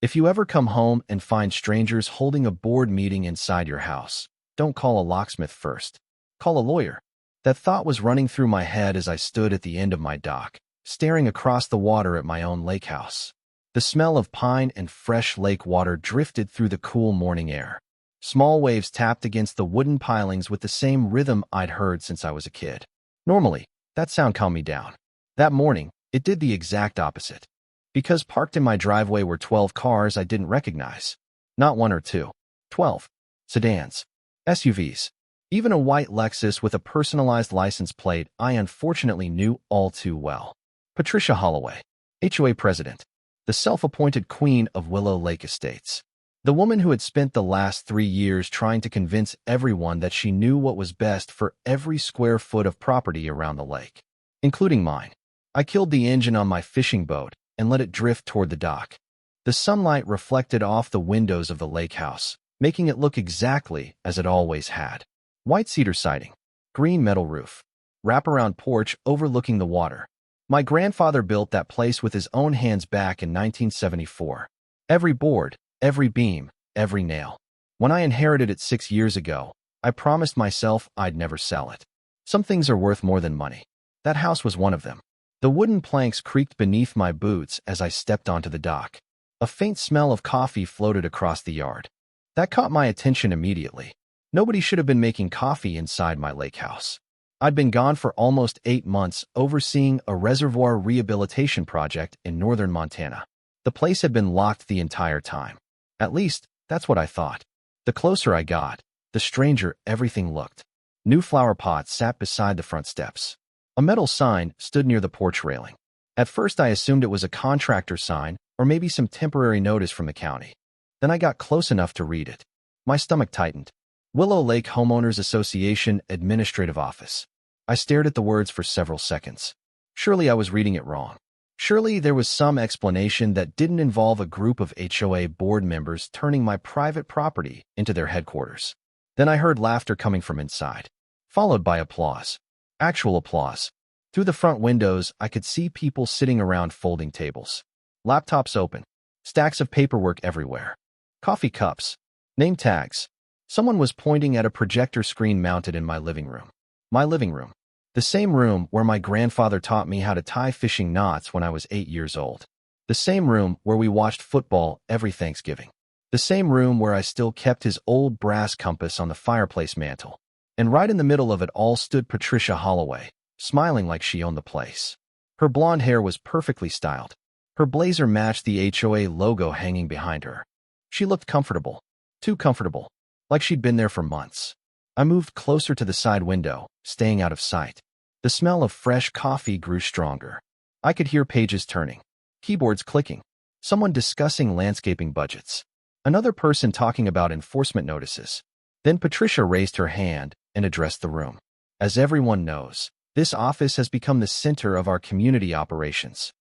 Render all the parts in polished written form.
If you ever come home and find strangers holding a board meeting inside your house, don't call a locksmith first. Call a lawyer. That thought was running through my head as I stood at the end of my dock, staring across the water at my own lake house. The smell of pine and fresh lake water drifted through the cool morning air. Small waves tapped against the wooden pilings with the same rhythm I'd heard since I was a kid. Normally, that sound calmed me down. That morning, it did the exact opposite. Because parked in my driveway were 12 cars I didn't recognize. Not one or two. 12. Sedans. SUVs. Even a white Lexus with a personalized license plate I unfortunately knew all too well. Patricia Holloway, HOA President, the self-appointed queen of Willow Lake Estates. The woman who had spent the last 3 years trying to convince everyone that she knew what was best for every square foot of property around the lake, including mine. I killed the engine on my fishing boat and let it drift toward the dock. The sunlight reflected off the windows of the lake house, making it look exactly as it always had. White cedar siding, green metal roof, wraparound porch overlooking the water. My grandfather built that place with his own hands back in 1974. Every board, every beam, every nail. When I inherited it 6 years ago, I promised myself I'd never sell it. Some things are worth more than money. That house was one of them. The wooden planks creaked beneath my boots as I stepped onto the dock. A faint smell of coffee floated across the yard. That caught my attention immediately. Nobody should have been making coffee inside my lake house. I'd been gone for almost 8 months overseeing a reservoir rehabilitation project in northern Montana. The place had been locked the entire time. At least, that's what I thought. The closer I got, the stranger everything looked. New flower pots sat beside the front steps. A metal sign stood near the porch railing. At first I assumed it was a contractor sign or maybe some temporary notice from the county. Then I got close enough to read it. My stomach tightened. Willow Lake Homeowners Association Administrative Office. I stared at the words for several seconds. Surely I was reading it wrong. Surely there was some explanation that didn't involve a group of HOA board members turning my private property into their headquarters. Then I heard laughter coming from inside, followed by applause. Actual applause. Through the front windows, I could see people sitting around folding tables. Laptops open. Stacks of paperwork everywhere. Coffee cups. Name tags. Someone was pointing at a projector screen mounted in my living room. My living room. The same room where my grandfather taught me how to tie fishing knots when I was 8 years old. The same room where we watched football every Thanksgiving. The same room where I still kept his old brass compass on the fireplace mantel. And right in the middle of it all stood Patricia Holloway, smiling like she owned the place. Her blonde hair was perfectly styled. Her blazer matched the HOA logo hanging behind her. She looked comfortable. Too comfortable. Like she'd been there for months. I moved closer to the side window, staying out of sight. The smell of fresh coffee grew stronger. I could hear pages turning, keyboards clicking, someone discussing landscaping budgets, another person talking about enforcement notices. Then Patricia raised her hand and addressed the room. As everyone knows, this office has become the center of our community operations.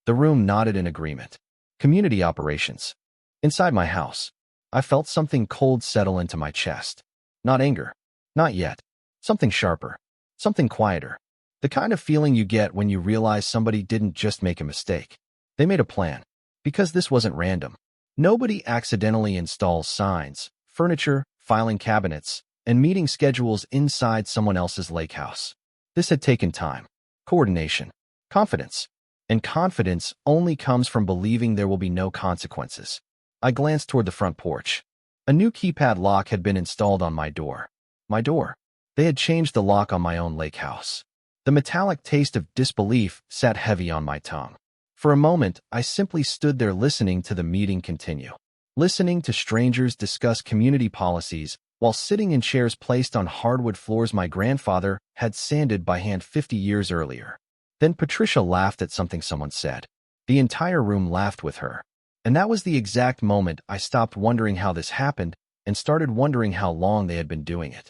The room nodded in agreement. Community operations. Inside my house, I felt something cold settle into my chest. Not anger. Not yet. Something sharper. Something quieter. The kind of feeling you get when you realize somebody didn't just make a mistake. They made a plan. Because this wasn't random. Nobody accidentally installs signs, furniture, filing cabinets, and meeting schedules inside someone else's lake house. This had taken time, coordination, confidence. And confidence only comes from believing there will be no consequences. I glanced toward the front porch. A new keypad lock had been installed on my door. My door. They had changed the lock on my own lake house. The metallic taste of disbelief sat heavy on my tongue. For a moment, I simply stood there listening to the meeting continue. Listening to strangers discuss community policies while sitting in chairs placed on hardwood floors my grandfather had sanded by hand 50 years earlier. Then Patricia laughed at something someone said. The entire room laughed with her. And that was the exact moment I stopped wondering how this happened and started wondering how long they had been doing it.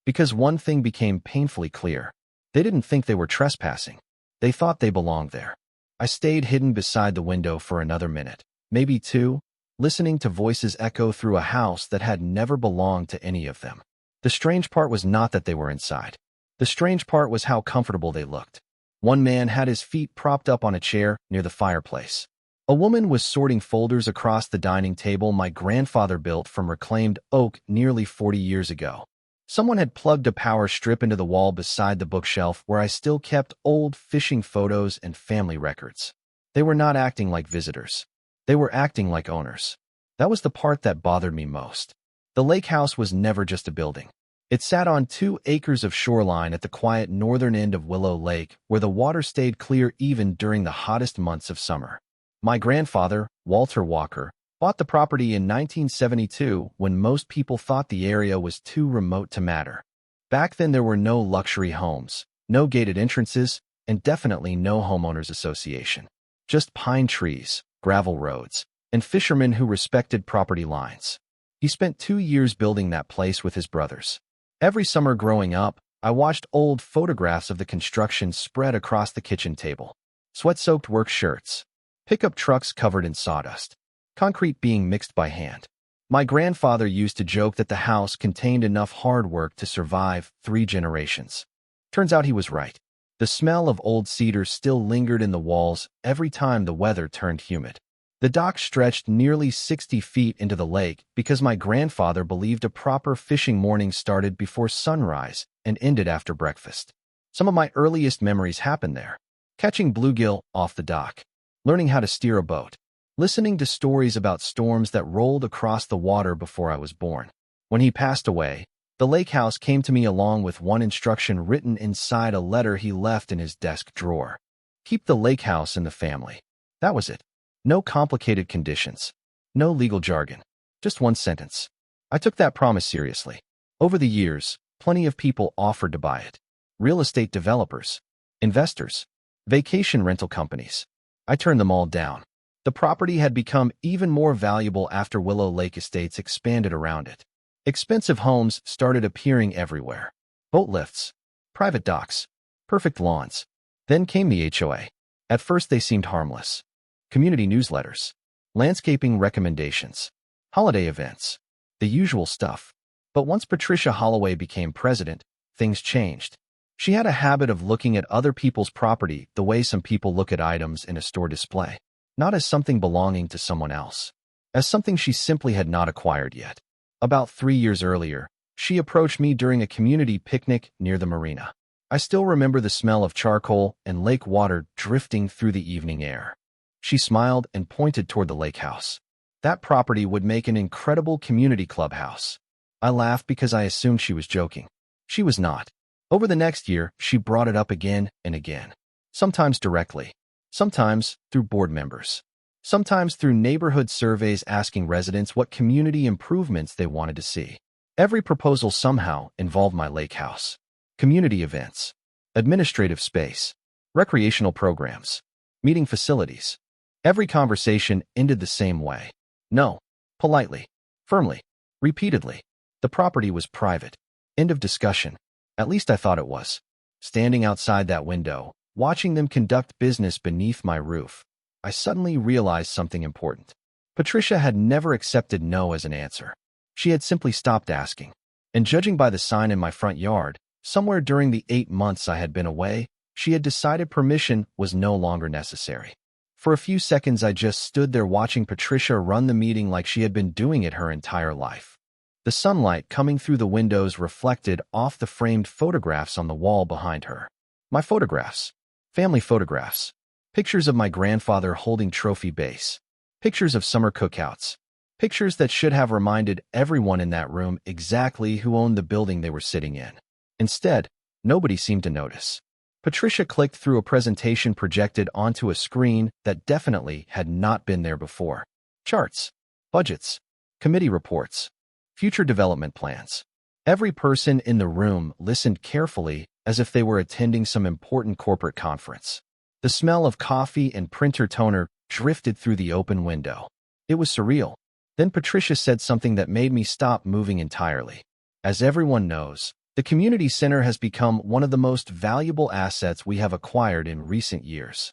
Because one thing became painfully clear. They didn't think they were trespassing. They thought they belonged there. I stayed hidden beside the window for another minute, maybe 2, listening to voices echo through a house that had never belonged to any of them. The strange part was not that they were inside. The strange part was how comfortable they looked. One man had his feet propped up on a chair near the fireplace. A woman was sorting folders across the dining table my grandfather built from reclaimed oak nearly 40 years ago. Someone had plugged a power strip into the wall beside the bookshelf where I still kept old fishing photos and family records. They were not acting like visitors. They were acting like owners. That was the part that bothered me most. The lake house was never just a building. It sat on 2 acres of shoreline at the quiet northern end of Willow Lake, where the water stayed clear even during the hottest months of summer. My grandfather, Walter Walker, bought the property in 1972 when most people thought the area was too remote to matter. Back then there were no luxury homes, no gated entrances, and definitely no homeowners association. Just pine trees, gravel roads, and fishermen who respected property lines. He spent 2 years building that place with his brothers. Every summer growing up, I watched old photographs of the construction spread across the kitchen table. Sweat-soaked work shirts, pickup trucks covered in sawdust, concrete being mixed by hand. My grandfather used to joke that the house contained enough hard work to survive 3 generations. Turns out he was right. The smell of old cedar still lingered in the walls every time the weather turned humid. The dock stretched nearly 60 feet into the lake because my grandfather believed a proper fishing morning started before sunrise and ended after breakfast. Some of my earliest memories happened there. Catching bluegill off the dock, learning how to steer a boat, listening to stories about storms that rolled across the water before I was born. When he passed away, the lake house came to me along with one instruction written inside a letter he left in his desk drawer. Keep the lake house in the family. That was it. No complicated conditions. No legal jargon. Just one sentence. I took that promise seriously. Over the years, plenty of people offered to buy it. Real estate developers, investors, vacation rental companies. I turned them all down. The property had become even more valuable after Willow Lake Estates expanded around it. Expensive homes started appearing everywhere. Boat lifts, private docks, perfect lawns. Then came the HOA. At first they seemed harmless. Community newsletters, landscaping recommendations, holiday events, the usual stuff. But once Patricia Holloway became president, things changed. She had a habit of looking at other people's property the way some people look at items in a store display, not as something belonging to someone else, as something she simply had not acquired yet. About 3 years earlier, she approached me during a community picnic near the marina. I still remember the smell of charcoal and lake water drifting through the evening air. She smiled and pointed toward the lake house. That property would make an incredible community clubhouse. I laughed because I assumed she was joking. She was not. Over the next year, she brought it up again and again. Sometimes directly. Sometimes through board members. Sometimes through neighborhood surveys asking residents what community improvements they wanted to see. Every proposal somehow involved my lake house. Community events, administrative space, recreational programs, meeting facilities. Every conversation ended the same way. No. Politely. Firmly. Repeatedly. The property was private. End of discussion. At least I thought it was. Standing outside that window, watching them conduct business beneath my roof, I suddenly realized something important. Patricia had never accepted no as an answer. She had simply stopped asking. And judging by the sign in my front yard, somewhere during the 8 months I had been away, she had decided permission was no longer necessary. For a few seconds I just stood there watching Patricia run the meeting like she had been doing it her entire life. The sunlight coming through the windows reflected off the framed photographs on the wall behind her. My photographs. Family photographs. Pictures of my grandfather holding trophy base. Pictures of summer cookouts. Pictures that should have reminded everyone in that room exactly who owned the building they were sitting in. Instead, nobody seemed to notice. Patricia clicked through a presentation projected onto a screen that definitely had not been there before. Charts, budgets, committee reports, future development plans. Every person in the room listened carefully as if they were attending some important corporate conference. The smell of coffee and printer toner drifted through the open window. It was surreal. Then Patricia said something that made me stop moving entirely. As everyone knows, the community center has become one of the most valuable assets we have acquired in recent years.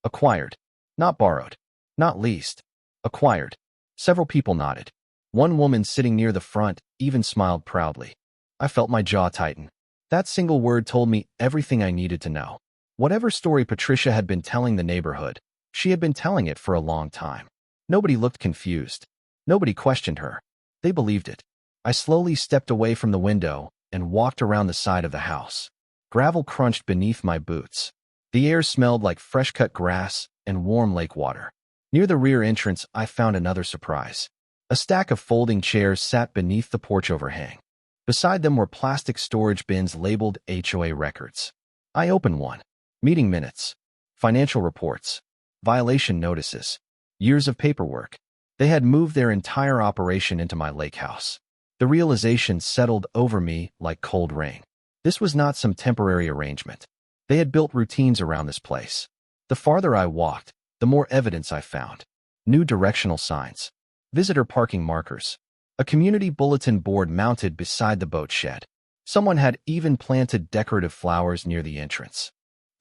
Acquired. Not borrowed. Not leased. Acquired. Several people nodded. One woman sitting near the front even smiled proudly. I felt my jaw tighten. That single word told me everything I needed to know. Whatever story Patricia had been telling the neighborhood, She had been telling it for a long time. Nobody looked confused. Nobody questioned her. They believed it. I slowly stepped away from the window and walked around the side of the house. Gravel crunched beneath my boots. The air smelled like fresh-cut grass and warm lake water. Near the rear entrance, I found another surprise. A stack of folding chairs sat beneath the porch overhang. Beside them were plastic storage bins labeled HOA records. I opened one. Meeting minutes, financial reports, violation notices, years of paperwork. They had moved their entire operation into my lake house. The realization settled over me like cold rain. This was not some temporary arrangement. They had built routines around this place. The farther I walked, the more evidence I found. New directional signs, visitor parking markers, a community bulletin board mounted beside the boat shed. Someone had even planted decorative flowers near the entrance.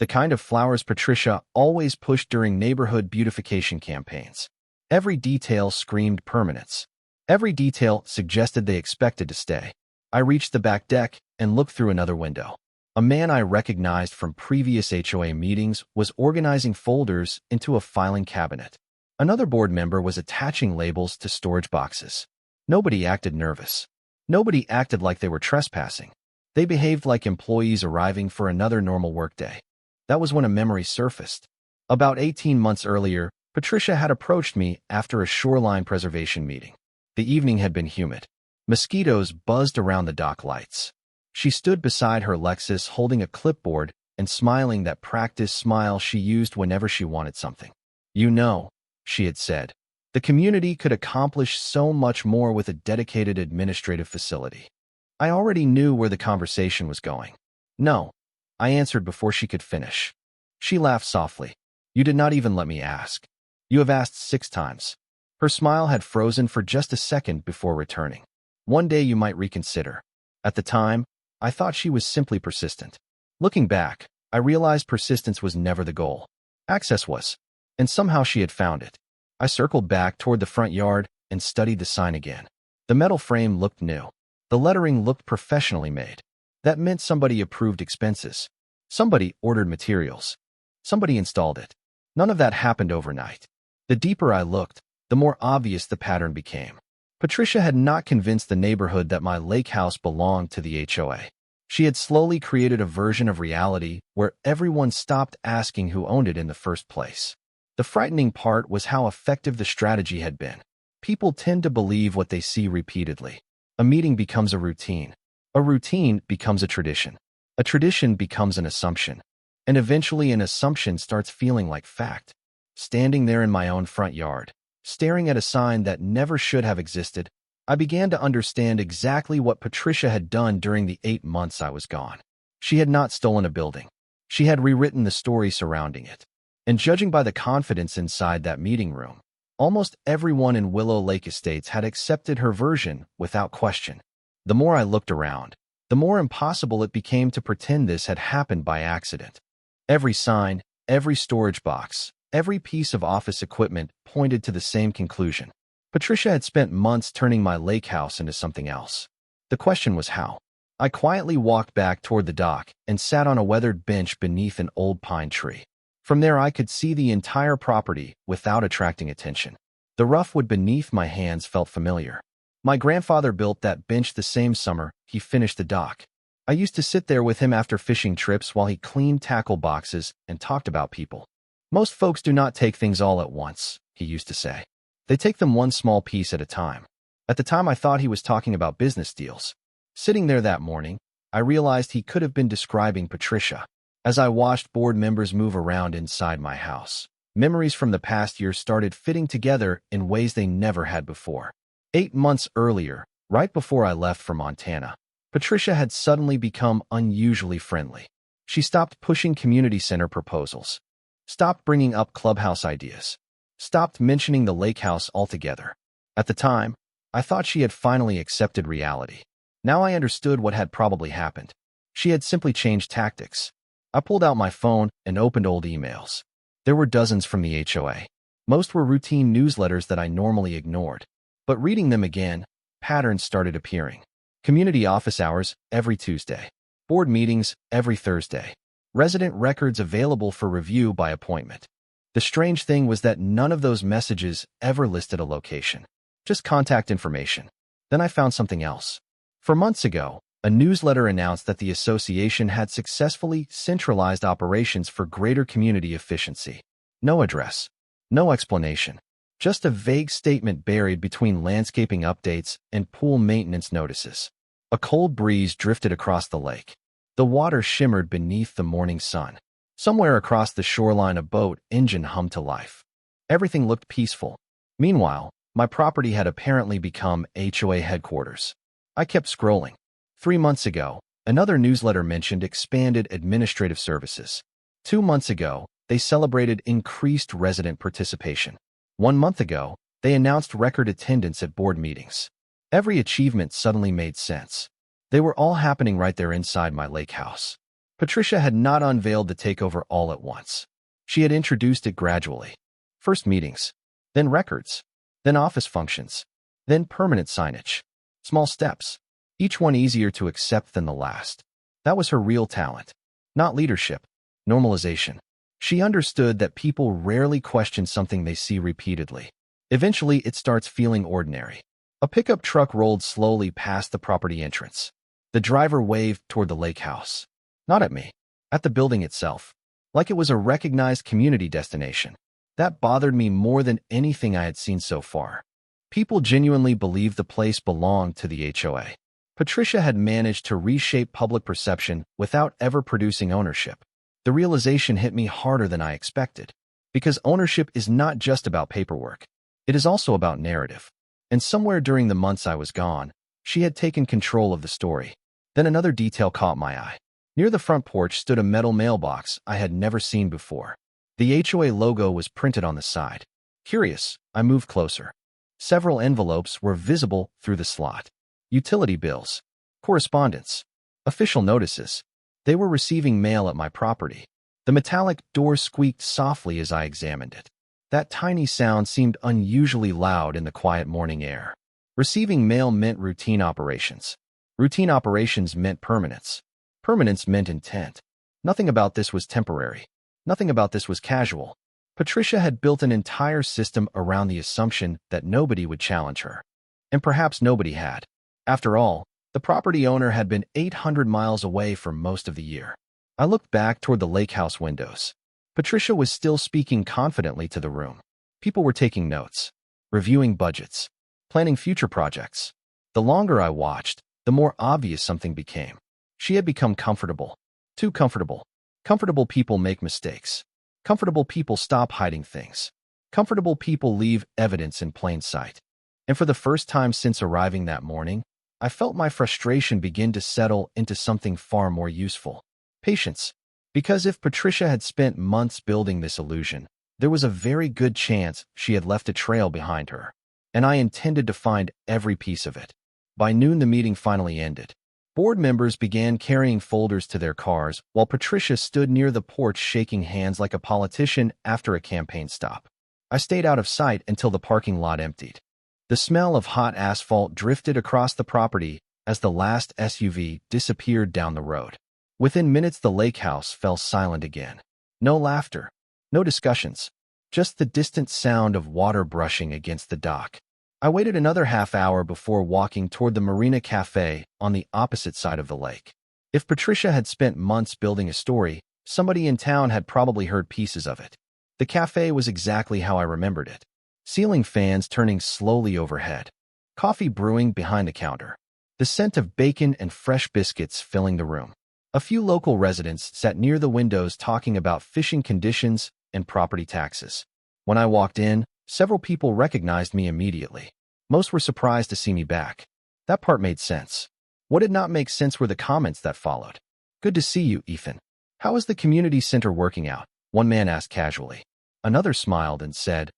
The kind of flowers Patricia always pushed during neighborhood beautification campaigns. Every detail screamed permanence. Every detail suggested they expected to stay. I reached the back deck and looked through another window. A man I recognized from previous HOA meetings was organizing folders into a filing cabinet. Another board member was attaching labels to storage boxes. Nobody acted nervous. Nobody acted like they were trespassing. They behaved like employees arriving for another normal workday. That was when a memory surfaced. About 18 months earlier, Patricia had approached me after a shoreline preservation meeting. The evening had been humid. Mosquitoes buzzed around the dock lights. She stood beside her Lexus holding a clipboard and smiling that practice smile she used whenever she wanted something. "You know," she had said, "the community could accomplish so much more with a dedicated administrative facility." I already knew where the conversation was going. "No," I answered before she could finish. She laughed softly. "You did not even let me ask. You have asked 6 times. Her smile had frozen for just a second before returning. "One day you might reconsider." At the time, I thought she was simply persistent. Looking back, I realized persistence was never the goal. Access was. And somehow she had found it. I circled back toward the front yard and studied the sign again. The metal frame looked new. The lettering looked professionally made. That meant somebody approved expenses. Somebody ordered materials. Somebody installed it. None of that happened overnight. The deeper I looked, the more obvious the pattern became. Patricia had not convinced the neighborhood that my lake house belonged to the HOA. She had slowly created a version of reality where everyone stopped asking who owned it in the first place. The frightening part was how effective the strategy had been. People tend to believe what they see repeatedly. A meeting becomes a routine. A routine becomes a tradition. A tradition becomes an assumption. And eventually an assumption starts feeling like fact. Standing there in my own front yard, staring at a sign that never should have existed, I began to understand exactly what Patricia had done during the 8 months I was gone. She had not stolen a building. She had rewritten the story surrounding it. And judging by the confidence inside that meeting room, almost everyone in Willow Lake Estates had accepted her version without question. The more I looked around, the more impossible it became to pretend this had happened by accident. Every sign, every storage box, every piece of office equipment pointed to the same conclusion. Patricia had spent months turning my lake house into something else. The question was how. I quietly walked back toward the dock and sat on a weathered bench beneath an old pine tree. From there I could see the entire property without attracting attention. The rough wood beneath my hands felt familiar. My grandfather built that bench the same summer he finished the dock. I used to sit there with him after fishing trips while he cleaned tackle boxes and talked about people. "Most folks do not take things all at once," he used to say. "They take them one small piece at a time." At the time I thought he was talking about business deals. Sitting there that morning, I realized he could have been describing Patricia. As I watched board members move around inside my house, memories from the past year started fitting together in ways they never had before. 8 months earlier, right before I left for Montana, Patricia had suddenly become unusually friendly. She stopped pushing community center proposals, stopped bringing up clubhouse ideas, stopped mentioning the lake house altogether. At the time, I thought she had finally accepted reality. Now I understood what had probably happened. She had simply changed tactics. I pulled out my phone and opened old emails. There were dozens from the HOA. Most were routine newsletters that I normally ignored. But reading them again, patterns started appearing. Community office hours every Tuesday. Board meetings every Thursday. Resident records available for review by appointment. The strange thing was that none of those messages ever listed a location, just contact information. Then I found something else. For months ago, a newsletter announced that the association had successfully centralized operations for greater community efficiency. No address, no explanation, just a vague statement buried between landscaping updates and pool maintenance notices. A cold breeze drifted across the lake. The water shimmered beneath the morning sun. Somewhere across the shoreline, a boat engine hummed to life. Everything looked peaceful. Meanwhile, my property had apparently become HOA headquarters. I kept scrolling. 3 months ago, another newsletter mentioned expanded administrative services. 2 months ago, they celebrated increased resident participation. 1 month ago, they announced record attendance at board meetings. Every achievement suddenly made sense. They were all happening right there inside my lake house. Patricia had not unveiled the takeover all at once. She had introduced it gradually. First meetings, then records, then office functions, then permanent signage. Small steps, each one easier to accept than the last. That was her real talent. Not leadership, normalization. She understood that people rarely question something they see repeatedly. Eventually, it starts feeling ordinary. A pickup truck rolled slowly past the property entrance. The driver waved toward the lake house. Not at me, at the building itself, like it was a recognized community destination. That bothered me more than anything I had seen so far. People genuinely believed the place belonged to the HOA. Patricia had managed to reshape public perception without ever producing ownership. The realization hit me harder than I expected, because ownership is not just about paperwork. It is also about narrative. And somewhere during the months I was gone, she had taken control of the story. Then another detail caught my eye. Near the front porch stood a metal mailbox I had never seen before. The HOA logo was printed on the side. Curious, I moved closer. Several envelopes were visible through the slot. Utility bills, correspondence, official notices. They were receiving mail at my property. The metallic door squeaked softly as I examined it. That tiny sound seemed unusually loud in the quiet morning air. Receiving mail meant routine operations. Routine operations meant permanence. Permanence meant intent. Nothing about this was temporary. Nothing about this was casual. Patricia had built an entire system around the assumption that nobody would challenge her. And perhaps nobody had. After all, the property owner had been 800 miles away for most of the year. I looked back toward the Lakehouse windows. Patricia was still speaking confidently to the room. People were taking notes, reviewing budgets, planning future projects. The longer I watched, the more obvious something became. She had become comfortable. Too comfortable. Comfortable people make mistakes. Comfortable people stop hiding things. Comfortable people leave evidence in plain sight. And for the first time since arriving that morning, I felt my frustration begin to settle into something far more useful. Patience. Because if Patricia had spent months building this illusion, there was a very good chance she had left a trail behind her. And I intended to find every piece of it. By noon, the meeting finally ended. Board members began carrying folders to their cars while Patricia stood near the porch shaking hands like a politician after a campaign stop. I stayed out of sight until the parking lot emptied. The smell of hot asphalt drifted across the property as the last SUV disappeared down the road. Within minutes, the lake house fell silent again. No laughter, no discussions, just the distant sound of water brushing against the dock. I waited another half hour before walking toward the Marina Cafe on the opposite side of the lake. If Patricia had spent months building a story, somebody in town had probably heard pieces of it. The cafe was exactly how I remembered it. Ceiling fans turning slowly overhead. Coffee brewing behind the counter. The scent of bacon and fresh biscuits filling the room. A few local residents sat near the windows talking about fishing conditions and property taxes. When I walked in, several people recognized me immediately. Most were surprised to see me back. That part made sense. What did not make sense were the comments that followed. "Good to see you, Ethan. How is the community center working out?" one man asked casually. Another smiled and said,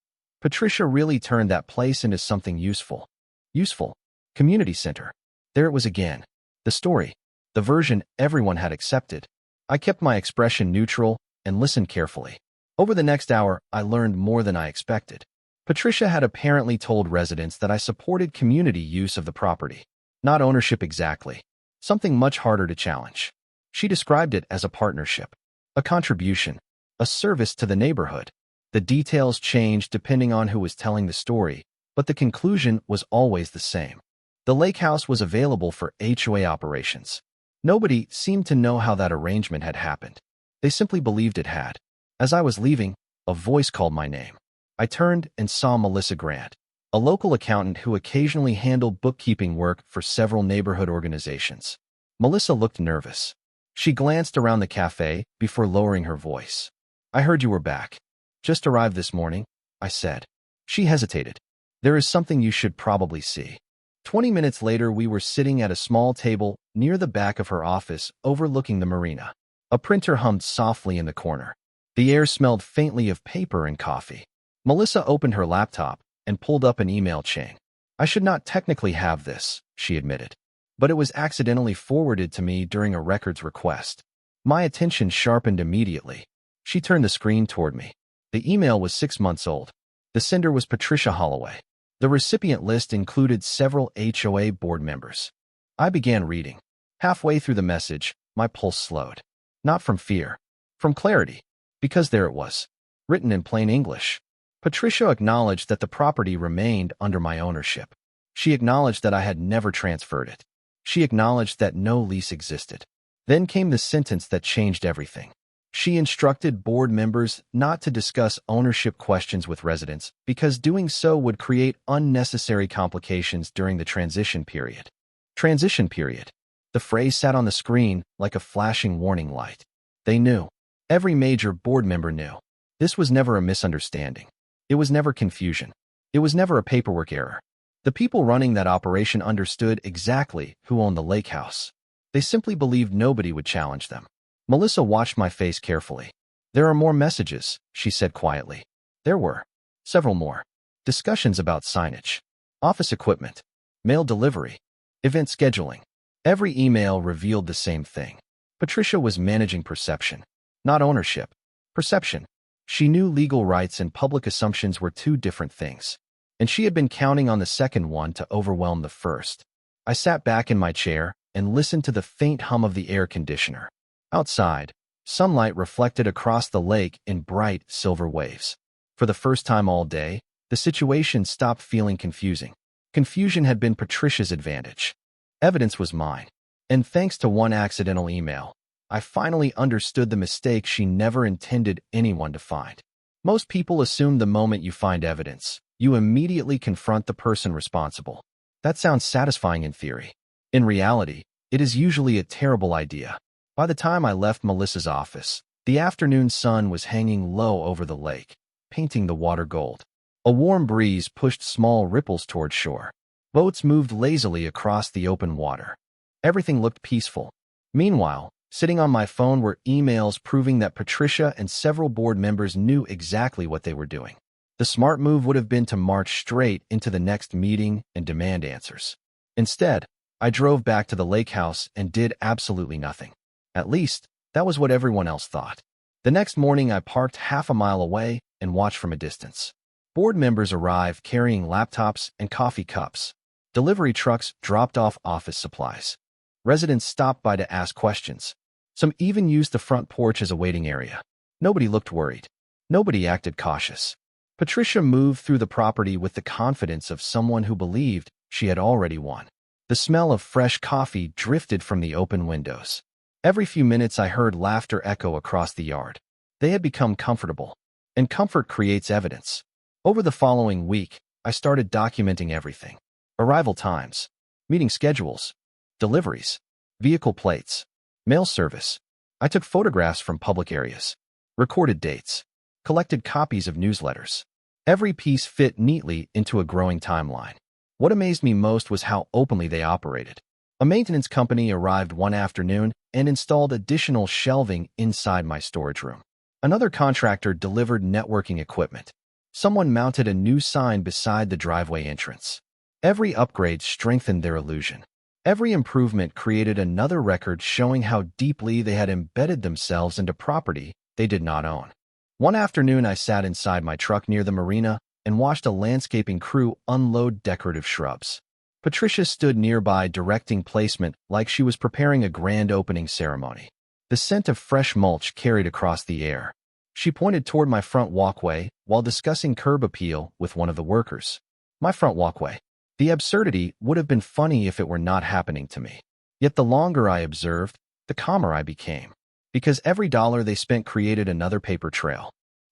"Patricia really turned that place into something useful." Useful. Community center. There it was again. The story. The version everyone had accepted. I kept my expression neutral and listened carefully. Over the next hour, I learned more than I expected. Patricia had apparently told residents that I supported community use of the property. Not ownership exactly. Something much harder to challenge. She described it as a partnership, a contribution, a service to the neighborhood. The details changed depending on who was telling the story, but the conclusion was always the same. The Lakehouse was available for HOA operations. Nobody seemed to know how that arrangement had happened. They simply believed it had. As I was leaving, a voice called my name. I turned and saw Melissa Grant, a local accountant who occasionally handled bookkeeping work for several neighborhood organizations. Melissa looked nervous. She glanced around the cafe before lowering her voice. "I heard you were back. Just arrived this morning," I said. She hesitated. "There is something you should probably see." 20 minutes later, we were sitting at a small table near the back of her office overlooking the marina. A printer hummed softly in the corner. The air smelled faintly of paper and coffee. Melissa opened her laptop and pulled up an email chain. "I should not technically have this," she admitted, "but it was accidentally forwarded to me during a records request." My attention sharpened immediately. She turned the screen toward me. The email was 6 months old. The sender was Patricia Holloway. The recipient list included several HOA board members. I began reading. Halfway through the message, my pulse slowed. Not from fear, from clarity, because there it was, written in plain English. Patricia acknowledged that the property remained under my ownership. She acknowledged that I had never transferred it. She acknowledged that no lease existed. Then came the sentence that changed everything. She instructed board members not to discuss ownership questions with residents because doing so would create unnecessary complications during the transition period. Transition period. The phrase sat on the screen like a flashing warning light. They knew. Every major board member knew. This was never a misunderstanding. It was never confusion. It was never a paperwork error. The people running that operation understood exactly who owned the Lakehouse. They simply believed nobody would challenge them. Melissa watched my face carefully. "There are more messages," she said quietly. There were. Several more. Discussions about signage, office equipment, mail delivery, event scheduling. Every email revealed the same thing. Patricia was managing perception, not ownership. Perception. She knew legal rights and public assumptions were two different things, and she had been counting on the second one to overwhelm the first. I sat back in my chair and listened to the faint hum of the air conditioner. Outside, sunlight reflected across the lake in bright silver waves. For the first time all day, the situation stopped feeling confusing. Confusion had been Patricia's advantage. Evidence was mine. And thanks to one accidental email, I finally understood the mistake she never intended anyone to find. Most people assume the moment you find evidence, you immediately confront the person responsible. That sounds satisfying in theory. In reality, it is usually a terrible idea. By the time I left Melissa's office, the afternoon sun was hanging low over the lake, painting the water gold. A warm breeze pushed small ripples toward shore. Boats moved lazily across the open water. Everything looked peaceful. Meanwhile, sitting on my phone were emails proving that Patricia and several board members knew exactly what they were doing. The smart move would have been to march straight into the next meeting and demand answers. Instead, I drove back to the Lakehouse and did absolutely nothing. At least, that was what everyone else thought. The next morning, I parked half a mile away and watched from a distance. Board members arrived carrying laptops and coffee cups. Delivery trucks dropped off office supplies. Residents stopped by to ask questions. Some even used the front porch as a waiting area. Nobody looked worried. Nobody acted cautious. Patricia moved through the property with the confidence of someone who believed she had already won. The smell of fresh coffee drifted from the open windows. Every few minutes I heard laughter echo across the yard. They had become comfortable, and comfort creates evidence. Over the following week, I started documenting everything. Arrival times, meeting schedules, deliveries, vehicle plates, mail service. I took photographs from public areas, recorded dates, collected copies of newsletters. Every piece fit neatly into a growing timeline. What amazed me most was how openly they operated. A maintenance company arrived one afternoon and installed additional shelving inside my storage room. Another contractor delivered networking equipment. Someone mounted a new sign beside the driveway entrance. Every upgrade strengthened their illusion. Every improvement created another record showing how deeply they had embedded themselves into property they did not own. One afternoon, I sat inside my truck near the marina and watched a landscaping crew unload decorative shrubs. Patricia stood nearby directing placement like she was preparing a grand opening ceremony. The scent of fresh mulch carried across the air. She pointed toward my front walkway while discussing curb appeal with one of the workers. My front walkway. The absurdity would have been funny if it were not happening to me. Yet the longer I observed, the calmer I became. Because every dollar they spent created another paper trail.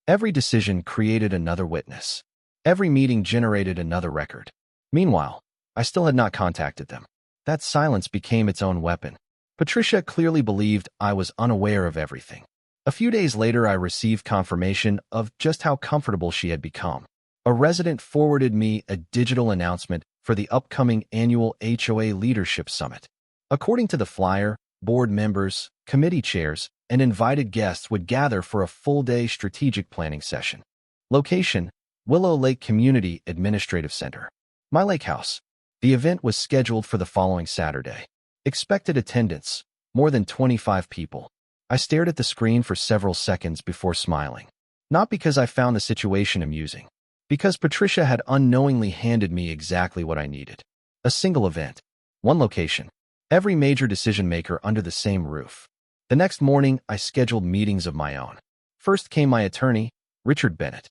Every decision created another witness. Every meeting generated another record. Meanwhile, I still had not contacted them. That silence became its own weapon. Patricia clearly believed I was unaware of everything. A few days later, I received confirmation of just how comfortable she had become. A resident forwarded me a digital announcement for the upcoming annual HOA Leadership Summit. According to the flyer, board members, committee chairs, and invited guests would gather for a full-day strategic planning session. Location: Willow Lake Community Administrative Center. My Lakehouse. The event was scheduled for the following Saturday. Expected attendance: more than 25 people. I stared at the screen for several seconds before smiling. Not because I found the situation amusing. Because Patricia had unknowingly handed me exactly what I needed. A single event. One location. Every major decision-maker under the same roof. The next morning, I scheduled meetings of my own. First came my attorney, Richard Bennett.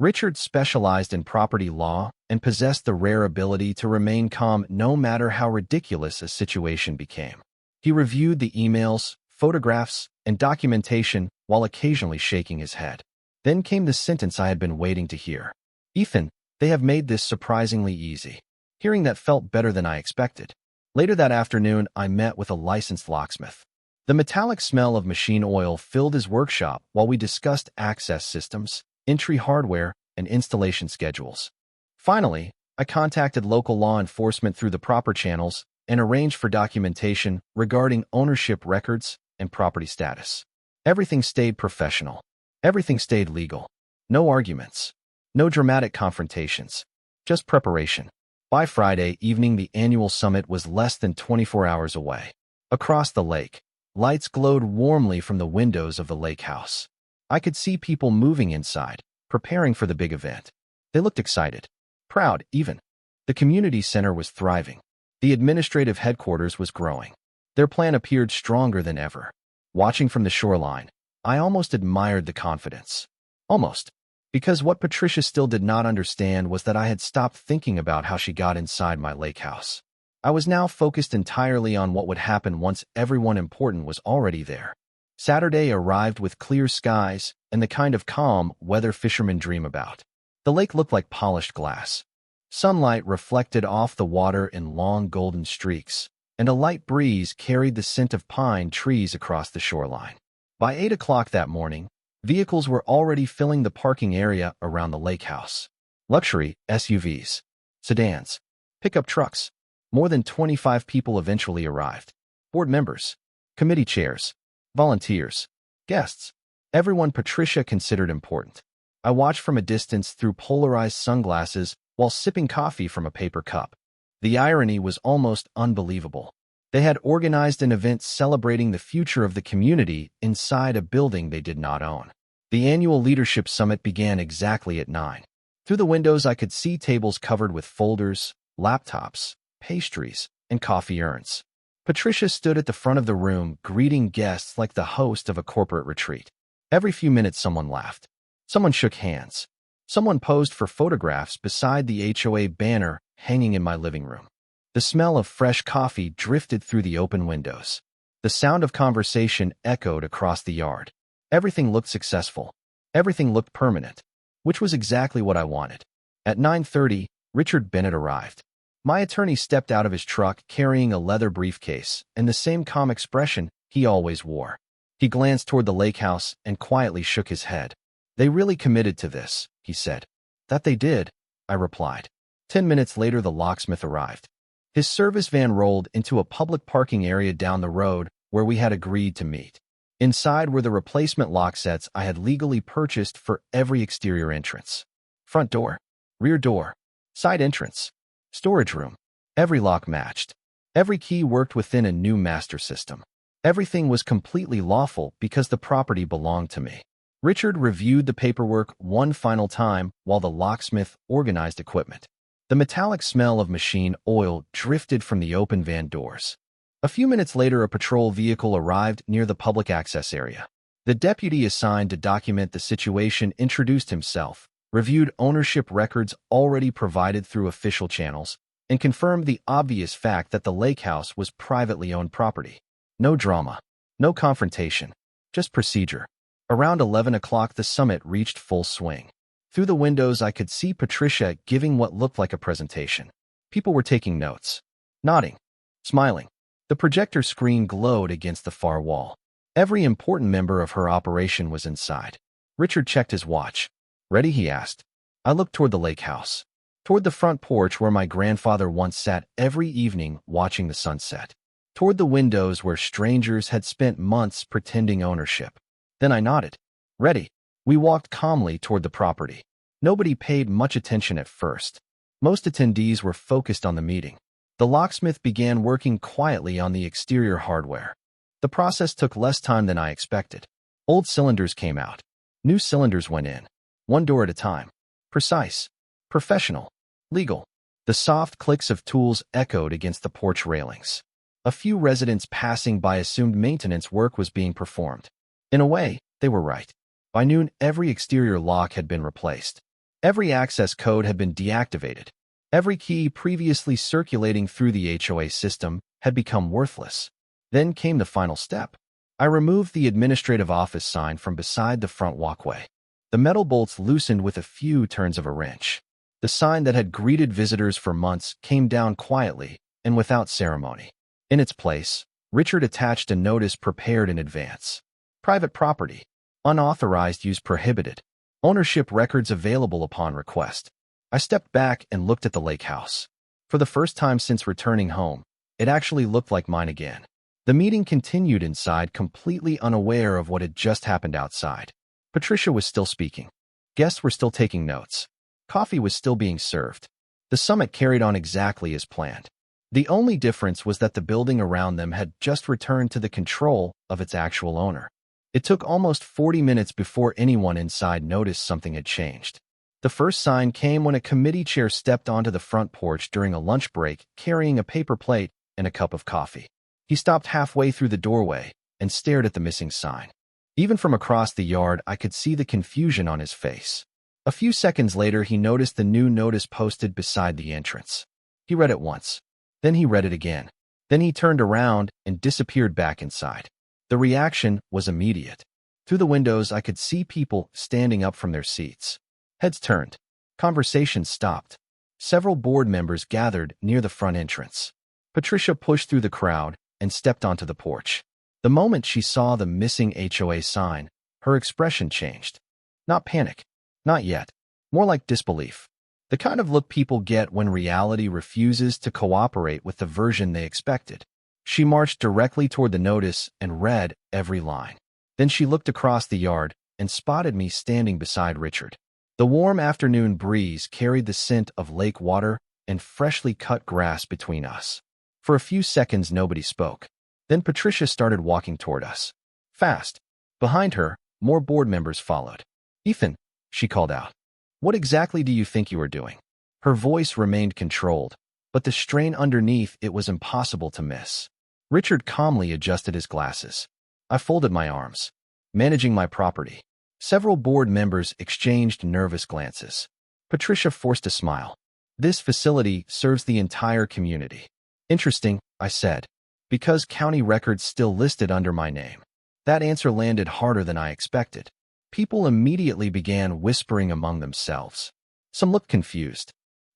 Richard specialized in property law and possessed the rare ability to remain calm no matter how ridiculous a situation became. He reviewed the emails, photographs, and documentation while occasionally shaking his head. Then came the sentence I had been waiting to hear. "Ethan, they have made this surprisingly easy." Hearing that felt better than I expected. Later that afternoon, I met with a licensed locksmith. The metallic smell of machine oil filled his workshop while we discussed access systems, entry hardware, and installation schedules. Finally, I contacted local law enforcement through the proper channels and arranged for documentation regarding ownership records and property status. Everything stayed professional. Everything stayed legal. No arguments. No dramatic confrontations. Just preparation. By Friday evening, the annual summit was less than 24 hours away. Across the lake, lights glowed warmly from the windows of the Lakehouse. I could see people moving inside, preparing for the big event. They looked excited. Proud, even. The community center was thriving. The administrative headquarters was growing. Their plan appeared stronger than ever. Watching from the shoreline, I almost admired the confidence. Almost. Because what Patricia still did not understand was that I had stopped thinking about how she got inside my Lakehouse. I was now focused entirely on what would happen once everyone important was already there. Saturday arrived with clear skies and the kind of calm weather fishermen dream about. The lake looked like polished glass. Sunlight reflected off the water in long golden streaks, and a light breeze carried the scent of pine trees across the shoreline. By 8 o'clock that morning, vehicles were already filling the parking area around the Lakehouse. Luxury SUVs, sedans, pickup trucks. More than 25 people eventually arrived. Board members, committee chairs, volunteers, guests, everyone Patricia considered important. I watched from a distance through polarized sunglasses while sipping coffee from a paper cup. The irony was almost unbelievable. They had organized an event celebrating the future of the community inside a building they did not own. The annual leadership summit began exactly at 9. Through the windows, I could see tables covered with folders, laptops, pastries, and coffee urns. Patricia stood at the front of the room, greeting guests like the host of a corporate retreat. Every few minutes, someone laughed. Someone shook hands. Someone posed for photographs beside the HOA banner hanging in my living room. The smell of fresh coffee drifted through the open windows. The sound of conversation echoed across the yard. Everything looked successful. Everything looked permanent, which was exactly what I wanted. At 9:30, Richard Bennett arrived. My attorney stepped out of his truck carrying a leather briefcase and the same calm expression he always wore. He glanced toward the Lakehouse and quietly shook his head. "They really committed to this," he said. "That they did," I replied. 10 minutes later, the locksmith arrived. His service van rolled into a public parking area down the road where we had agreed to meet. Inside were the replacement lock sets I had legally purchased for every exterior entrance. Front door, rear door, side entrance, storage room. Every lock matched. Every key worked within a new master system. Everything was completely lawful because the property belonged to me. Richard reviewed the paperwork one final time while the locksmith organized equipment. The metallic smell of machine oil drifted from the open van doors. A few minutes later, a patrol vehicle arrived near the public access area. The deputy assigned to document the situation introduced himself, reviewed ownership records already provided through official channels, and confirmed the obvious fact that the Lakehouse was privately owned property. No drama, no confrontation, just procedure. Around 11 o'clock, the summit reached full swing. Through the windows, I could see Patricia giving what looked like a presentation. People were taking notes, nodding, smiling. The projector screen glowed against the far wall. Every important member of her operation was inside. Richard checked his watch. "Ready?" he asked. I looked toward the Lakehouse, toward the front porch where my grandfather once sat every evening watching the sunset, toward the windows where strangers had spent months pretending ownership. Then I nodded. "Ready." We walked calmly toward the property. Nobody paid much attention at first. Most attendees were focused on the meeting. The locksmith began working quietly on the exterior hardware. The process took less time than I expected. Old cylinders came out. New cylinders went in. One door at a time. Precise. Professional. Legal. The soft clicks of tools echoed against the porch railings. A few residents passing by assumed maintenance work was being performed. In a way, they were right. By noon, every exterior lock had been replaced. Every access code had been deactivated. Every key previously circulating through the HOA system had become worthless. Then came the final step. I removed the administrative office sign from beside the front walkway. The metal bolts loosened with a few turns of a wrench. The sign that had greeted visitors for months came down quietly and without ceremony. In its place, Richard attached a notice prepared in advance. Private property. Unauthorized use prohibited. Ownership records available upon request. I stepped back and looked at the Lakehouse. For the first time since returning home, it actually looked like mine again. The meeting continued inside, completely unaware of what had just happened outside. Patricia was still speaking. Guests were still taking notes. Coffee was still being served. The summit carried on exactly as planned. The only difference was that the building around them had just returned to the control of its actual owner. It took almost 40 minutes before anyone inside noticed something had changed. The first sign came when a committee chair stepped onto the front porch during a lunch break, carrying a paper plate and a cup of coffee. He stopped halfway through the doorway and stared at the missing sign. Even from across the yard, I could see the confusion on his face. A few seconds later, he noticed the new notice posted beside the entrance. He read it once. Then he read it again. Then he turned around and disappeared back inside. The reaction was immediate. Through the windows, I could see people standing up from their seats. Heads turned. Conversations stopped. Several board members gathered near the front entrance. Patricia pushed through the crowd and stepped onto the porch. The moment she saw the missing HOA sign, her expression changed. Not panic. Not yet. More like disbelief. The kind of look people get when reality refuses to cooperate with the version they expected. She marched directly toward the notice and read every line. Then she looked across the yard and spotted me standing beside Richard. The warm afternoon breeze carried the scent of lake water and freshly cut grass between us. For a few seconds, nobody spoke. Then Patricia started walking toward us. Fast. Behind her, more board members followed. "Ethan," she called out. "What exactly do you think you are doing?" Her voice remained controlled, but the strain underneath it was impossible to miss. Richard calmly adjusted his glasses. I folded my arms. "Managing my property." Several board members exchanged nervous glances. Patricia forced a smile. "This facility serves the entire community." "Interesting," I said. "Because county records still listed under my name." That answer landed harder than I expected. People immediately began whispering among themselves. Some looked confused.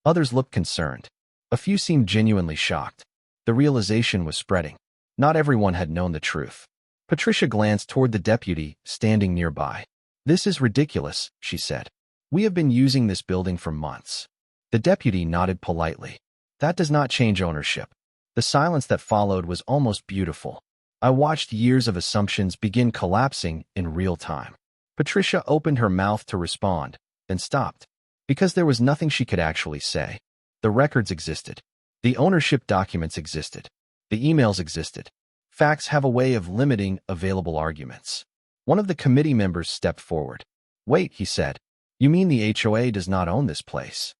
Others looked concerned. A few seemed genuinely shocked. The realization was spreading. Not everyone had known the truth. Patricia glanced toward the deputy standing nearby. "This is ridiculous," she said. "We have been using this building for months." The deputy nodded politely. "That does not change ownership." The silence that followed was almost beautiful. I watched years of assumptions begin collapsing in real time. Patricia opened her mouth to respond, then stopped, because there was nothing she could actually say. The records existed. The ownership documents existed. The emails existed. Facts have a way of limiting available arguments. One of the committee members stepped forward. "Wait," he said. "You mean the HOA does not own this place?"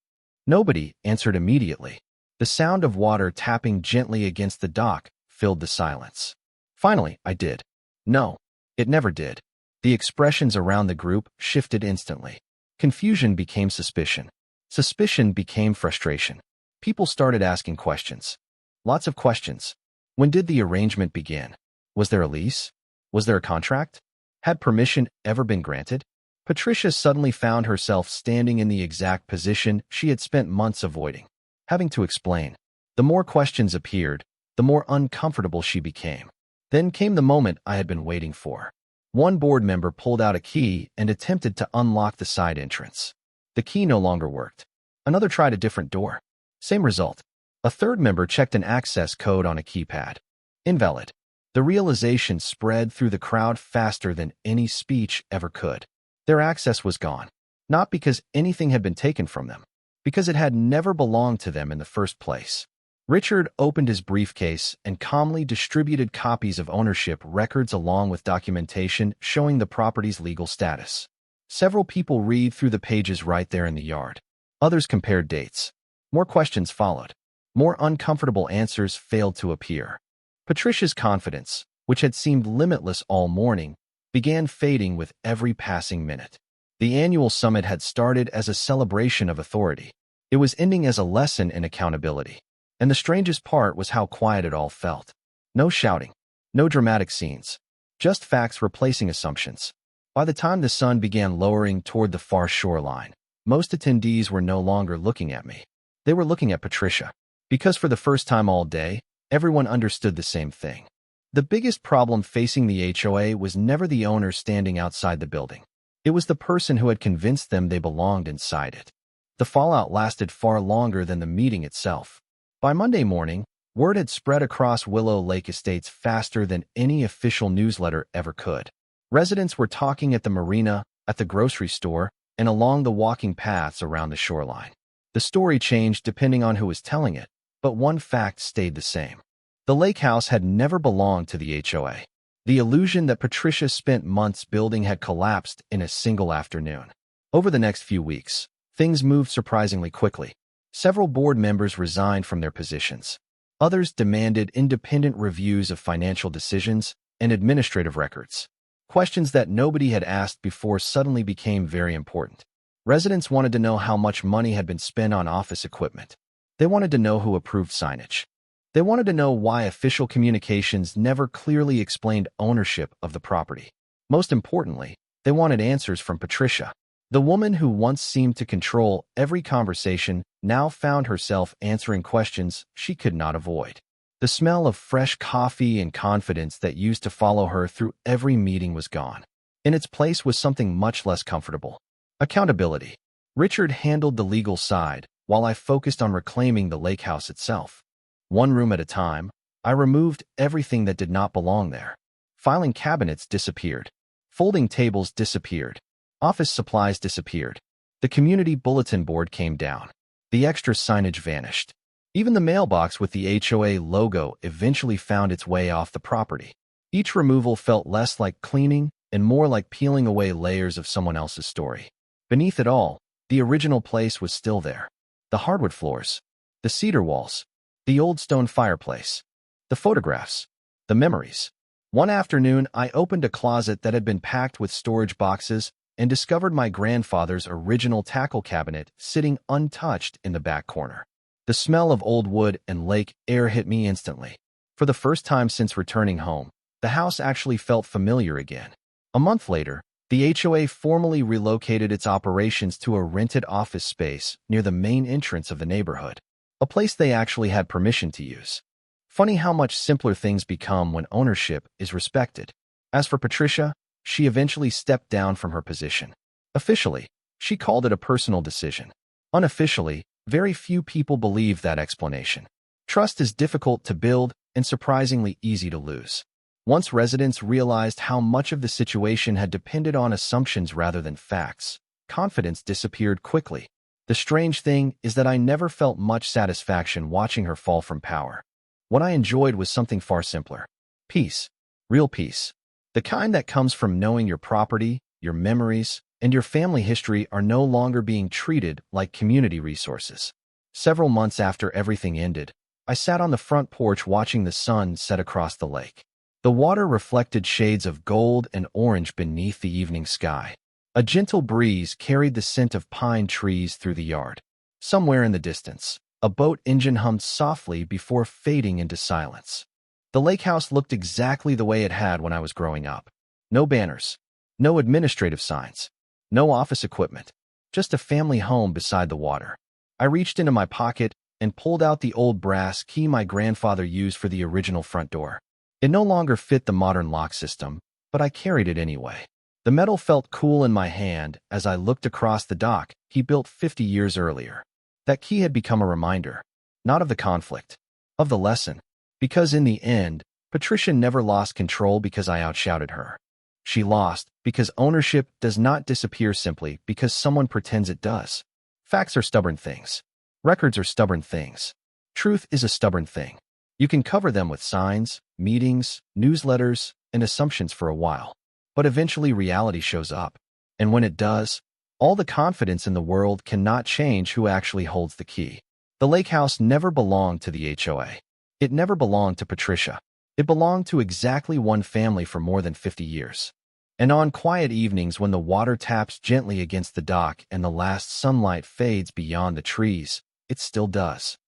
Nobody answered immediately. The sound of water tapping gently against the dock filled the silence. Finally, I did. "No, it never did." The expressions around the group shifted instantly. Confusion became suspicion. Suspicion became frustration. People started asking questions. Lots of questions. When did the arrangement begin? Was there a lease? Was there a contract? Had permission ever been granted? Patricia suddenly found herself standing in the exact position she had spent months avoiding, having to explain. The more questions appeared, the more uncomfortable she became. Then came the moment I had been waiting for. One board member pulled out a key and attempted to unlock the side entrance. The key no longer worked. Another tried a different door. Same result. A third member checked an access code on a keypad. Invalid. The realization spread through the crowd faster than any speech ever could. Their access was gone. Not because anything had been taken from them, because it had never belonged to them in the first place. Richard opened his briefcase and calmly distributed copies of ownership records along with documentation showing the property's legal status. Several people read through the pages right there in the yard. Others compared dates. More questions followed. More uncomfortable answers failed to appear. Patricia's confidence, which had seemed limitless all morning, began fading with every passing minute. The annual summit had started as a celebration of authority. It was ending as a lesson in accountability. And the strangest part was how quiet it all felt. No shouting, no dramatic scenes, just facts replacing assumptions. By the time the sun began lowering toward the far shoreline, most attendees were no longer looking at me. They were looking at Patricia. Because for the first time all day, everyone understood the same thing. The biggest problem facing the HOA was never the owner standing outside the building. It was the person who had convinced them they belonged inside it. The fallout lasted far longer than the meeting itself. By Monday morning, word had spread across Willow Lake Estates faster than any official newsletter ever could. Residents were talking at the marina, at the grocery store, and along the walking paths around the shoreline. The story changed depending on who was telling it, but one fact stayed the same. The Lakehouse had never belonged to the HOA. The illusion that Patricia spent months building had collapsed in a single afternoon. Over the next few weeks, things moved surprisingly quickly. Several board members resigned from their positions. Others demanded independent reviews of financial decisions and administrative records. Questions that nobody had asked before suddenly became very important. Residents wanted to know how much money had been spent on office equipment. They wanted to know who approved signage. They wanted to know why official communications never clearly explained ownership of the property. Most importantly, they wanted answers from Patricia. The woman who once seemed to control every conversation now found herself answering questions she could not avoid. The smell of fresh coffee and confidence that used to follow her through every meeting was gone. In its place was something much less comfortable. Accountability. Richard handled the legal side, while I focused on reclaiming the Lakehouse itself. One room at a time, I removed everything that did not belong there. Filing cabinets disappeared. Folding tables disappeared. Office supplies disappeared. The community bulletin board came down. The extra signage vanished. Even the mailbox with the HOA logo eventually found its way off the property. Each removal felt less like cleaning and more like peeling away layers of someone else's story. Beneath it all, the original place was still there. The hardwood floors, the cedar walls, the old stone fireplace, the photographs, the memories. One afternoon, I opened a closet that had been packed with storage boxes and discovered my grandfather's original tackle cabinet sitting untouched in the back corner. The smell of old wood and lake air hit me instantly. For the first time since returning home, the house actually felt familiar again. A month later, the HOA formally relocated its operations to a rented office space near the main entrance of the neighborhood, a place they actually had permission to use. Funny how much simpler things become when ownership is respected. As for Patricia, she eventually stepped down from her position. Officially, she called it a personal decision. Unofficially, very few people believe that explanation. Trust is difficult to build and surprisingly easy to lose. Once residents realized how much of the situation had depended on assumptions rather than facts, confidence disappeared quickly. The strange thing is that I never felt much satisfaction watching her fall from power. What I enjoyed was something far simpler. Peace. Real peace. The kind that comes from knowing your property, your memories, and your family history are no longer being treated like community resources. Several months after everything ended, I sat on the front porch watching the sun set across the lake. The water reflected shades of gold and orange beneath the evening sky. A gentle breeze carried the scent of pine trees through the yard. Somewhere in the distance, a boat engine hummed softly before fading into silence. The lake house looked exactly the way it had when I was growing up. No banners, no administrative signs, no office equipment, just a family home beside the water. I reached into my pocket and pulled out the old brass key my grandfather used for the original front door. It no longer fit the modern lock system, but I carried it anyway. The metal felt cool in my hand as I looked across the dock he built 50 years earlier. That key had become a reminder, not of the conflict, of the lesson. Because in the end, Patricia never lost control because I outshouted her. She lost because ownership does not disappear simply because someone pretends it does. Facts are stubborn things. Records are stubborn things. Truth is a stubborn thing. You can cover them with signs, meetings, newsletters, and assumptions for a while. But eventually reality shows up. And when it does, all the confidence in the world cannot change who actually holds the key. The lake house never belonged to the HOA. It never belonged to Patricia. It belonged to exactly one family for more than 50 years. And on quiet evenings when the water taps gently against the dock and the last sunlight fades beyond the trees, it still does.